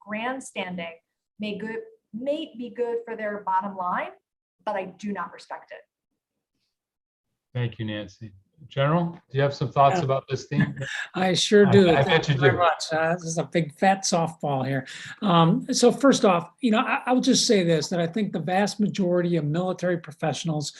Speaker 3: grandstanding may be good for their bottom line, but I do not respect it.
Speaker 1: Thank you, Nancy. General, do you have some thoughts about this theme?
Speaker 4: I sure do.
Speaker 1: I bet
Speaker 4: Thank
Speaker 1: you
Speaker 4: you very
Speaker 1: do.
Speaker 4: much. This is a big fat softball here. So first off, I'll just say this, that I think the vast majority of military professionals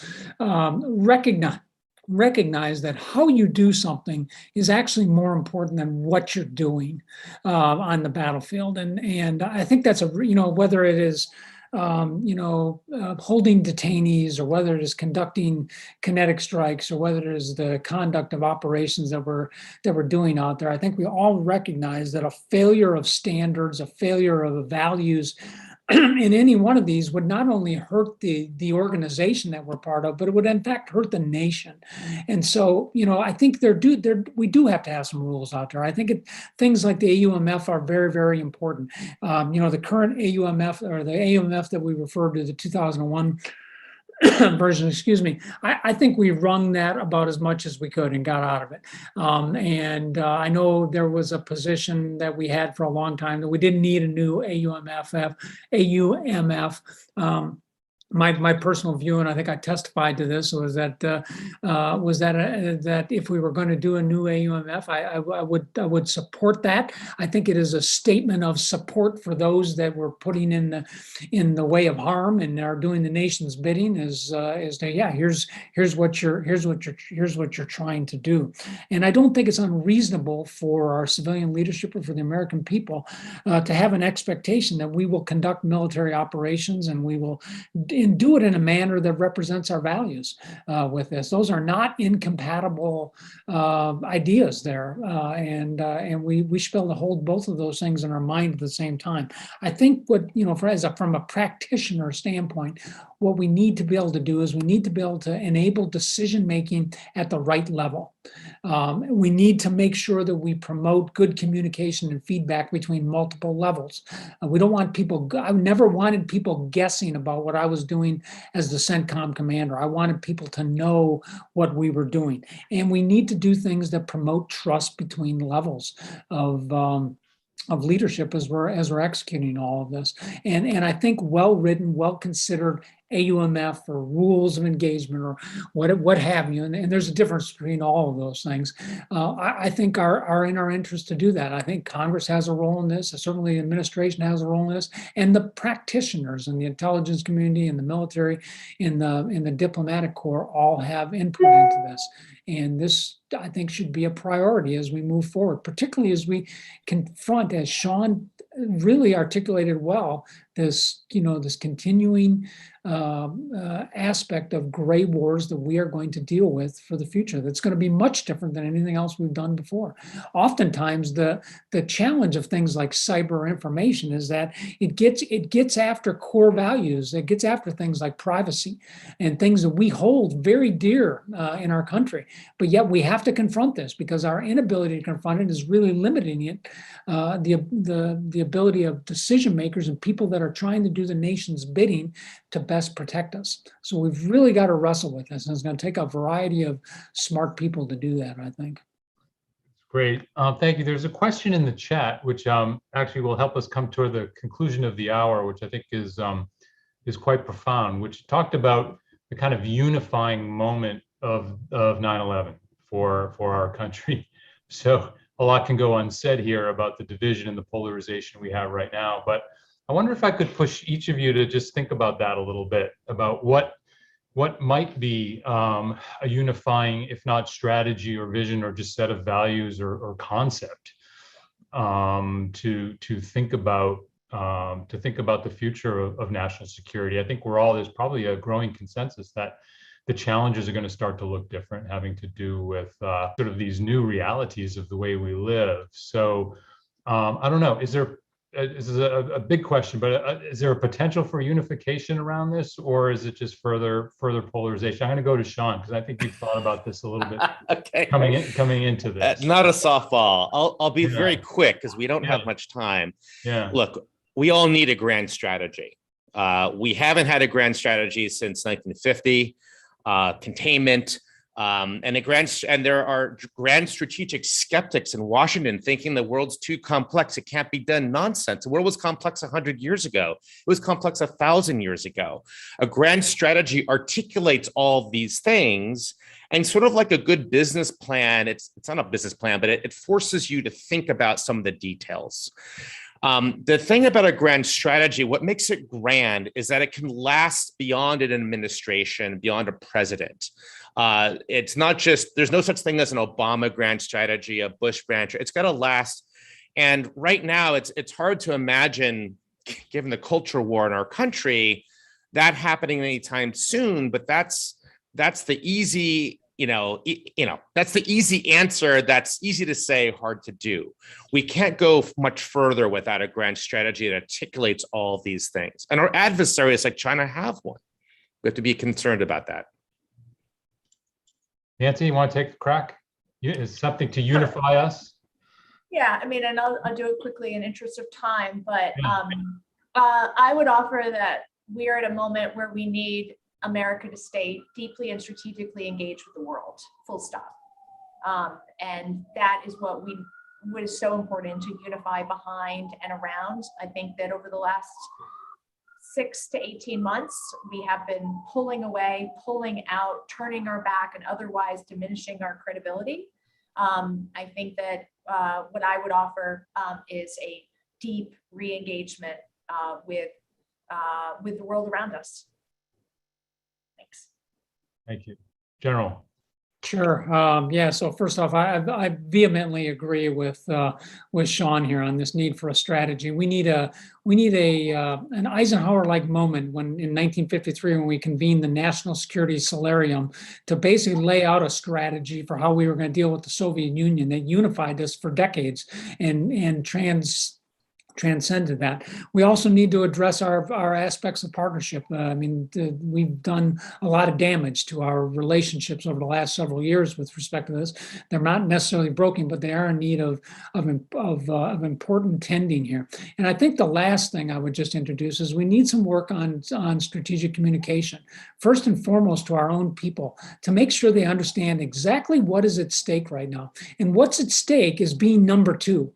Speaker 4: recognize that how you do something is actually more important than what you're doing on the battlefield. And I think that's whether it is holding detainees, or whether it is conducting kinetic strikes, or whether it is the conduct of operations that we're doing out there. I think we all recognize that a failure of standards, a failure of values in any one of these would not only hurt the organization that we're part of, but it would in fact hurt the nation. And so, I think we do have to have some rules out there. I think things like the AUMF are very, very important. The current AUMF, or the AUMF that we refer to, the 2001 version, excuse me, I think we wrung that about as much as we could and got out of it. I know there was a position that we had for a long time that we didn't need a new AUMF. My personal view, and I think I testified to this, was that that if we were going to do a new AUMF, I would support that. I think it is a statement of support for those that were putting in the way of harm and are doing the nation's bidding. Here's what you're trying to do. And I don't think it's unreasonable for our civilian leadership or for the American people to have an expectation that we will conduct military operations and we will do it in a manner that represents our values with this. Those are not incompatible ideas there. And we should be able to hold both of those things in our mind at the same time. I think from a practitioner standpoint, what we need to be able to do is we need to be able to enable decision-making at the right level. We need to make sure that we promote good communication and feedback between multiple levels. We don't want people, I never wanted people guessing about what I was doing as the CENTCOM commander. I wanted people to know what we were doing. And we need to do things that promote trust between levels of leadership as we're executing all of this. And I think well-written, well-considered AUMF or rules of engagement or what have you, and there's a difference between all of those things, I think are in our interest to do that. I think Congress has a role in this, certainly the administration has a role in this, and the practitioners in the intelligence community and the military, in the diplomatic corps all have input into this. And this, I think, should be a priority as we move forward, particularly as we confront, as Sean really articulated well this, this continuing aspect of gray wars that we are going to deal with for the future. That's going to be much different than anything else we've done before. Oftentimes, the challenge of things like cyber information is that it gets after core values. It gets after things like privacy and things that we hold very dear in our country. But yet we have to confront this because our inability to confront it is really limiting it, the ability of decision makers and people that are trying to do the nation's bidding to best protect us. So we've really got to wrestle with this, and it's going to take a variety of smart people to do that, I think.
Speaker 1: Great. Thank you. There's a question in the chat, which actually will help us come toward the conclusion of the hour, which I think is quite profound, which talked about the kind of unifying moment of 9/11 for our country. So a lot can go unsaid here about the division and the polarization we have right now, but I wonder if I could push each of you to just think about that a little bit, about what might be a unifying, if not strategy or vision or just set of values or concept to think about the future of national security. I think there's probably a growing consensus that the challenges are going to start to look different, having to do with sort of these new realities of the way we live. So I don't know, this is a big question, but is there a potential for unification around this, or is it just further polarization? I'm going to go to Sean because I think you've thought about this a little bit.
Speaker 2: Okay.
Speaker 1: Coming into this.
Speaker 2: Not a softball. I'll be very quick because we don't have much time.
Speaker 1: Yeah.
Speaker 2: Look, we all need a grand strategy. We haven't had a grand strategy since 1950. Containment. And there are grand strategic skeptics in Washington thinking the world's too complex. It can't be done. Nonsense. The world was complex 100 years ago. It was complex 1,000 years ago. A grand strategy articulates all these things, and sort of like a good business plan, it's not a business plan, but it forces you to think about some of the details. The thing about a grand strategy, what makes it grand is that it can last beyond an administration, beyond a president. It's not just, there's no such thing as an Obama grand strategy, a Bush grand, it's got to last. And right now it's hard to imagine, given the culture war in our country, that happening anytime soon, but that's the easy, that's the easy answer. That's easy to say, hard to do. We can't go much further without a grand strategy that articulates all these things. And our adversaries like China have one. We have to be concerned about that.
Speaker 1: Nancy, you want to take the crack? Is something to unify us?
Speaker 3: Yeah, I mean, and I'll do it quickly in interest of time, but I would offer that we are at a moment where we need America to stay deeply and strategically engaged with the world, full stop. And that is what is so important to unify behind and around. I think that over the last 6 to 18 months, we have been pulling away, pulling out, turning our back, and otherwise diminishing our credibility. I think that what I would offer is a deep re-engagement with the world around us. Thanks.
Speaker 1: Thank you. General.
Speaker 4: Sure. Yeah. So first off, I vehemently agree with Sean here on this need for a strategy. We need an Eisenhower-like moment in 1953 when we convened the National Security Solarium to basically lay out a strategy for how we were going to deal with the Soviet Union that unified us for decades and transcended that. We also need to address our aspects of partnership. We've done a lot of damage to our relationships over the last several years with respect to this. They're not necessarily broken, but they are in need of important tending here. And I think the last thing I would just introduce is we need some work on strategic communication, first and foremost to our own people, to make sure they understand exactly what is at stake right now. And what's at stake is being number two.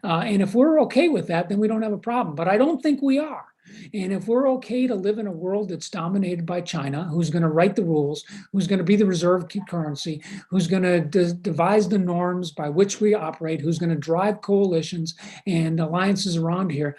Speaker 4: And if we're okay with that, then we don't have a problem. But I don't think we are. And if we're okay to live in a world that's dominated by China, who's going to write the rules, who's going to be the reserve currency, who's going to devise the norms by which we operate, who's going to drive coalitions and alliances around here,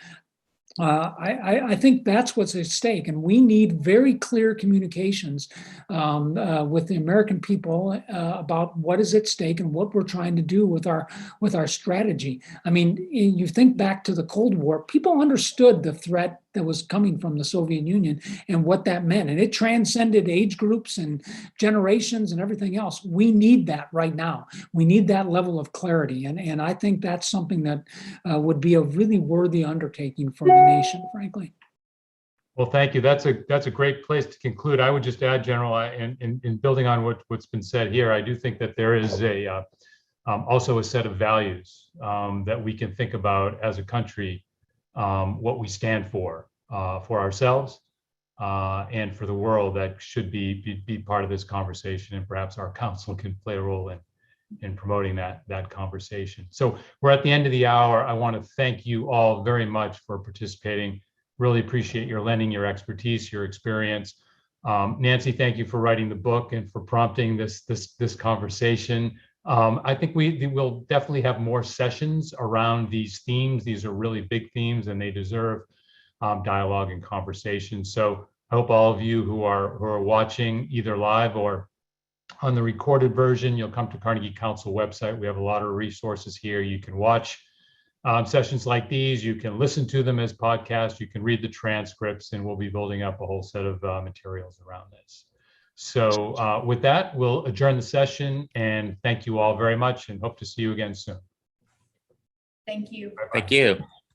Speaker 4: I think that's what's at stake, and we need very clear communications with the American people about what is at stake and what we're trying to do with our strategy. I mean, you think back to the Cold War, people understood the threat that was coming from the Soviet Union and what that meant, and it transcended age groups and generations and everything else. We need that right now. We need that level of clarity, and I think that's something that would be a really worthy undertaking for the nation, frankly.
Speaker 1: Well, thank you. That's a great place to conclude. I would just add, General, in building on what's been said here, I do think that there is also a set of values that we can think about as a country, what we stand for ourselves and for the world, that should be part of this conversation, and perhaps our council can play a role in promoting that conversation. So we're at the end of the hour. I want to thank you all very much for participating. Really appreciate your lending your expertise, your experience. Nancy, thank you for writing the book and for prompting this conversation. I think we will definitely have more sessions around these themes. These are really big themes, and they deserve dialogue and conversation. So I hope all of you who are watching either live or on the recorded version, you'll come to Carnegie Council website. We have a lot of resources here. You can watch sessions like these. You can listen to them as podcasts. You can read the transcripts, and we'll be building up a whole set of materials around this. So with that, we'll adjourn the session, and thank you all very much, and hope to see you again soon.
Speaker 3: Thank you.
Speaker 1: Bye-bye.
Speaker 2: Thank you.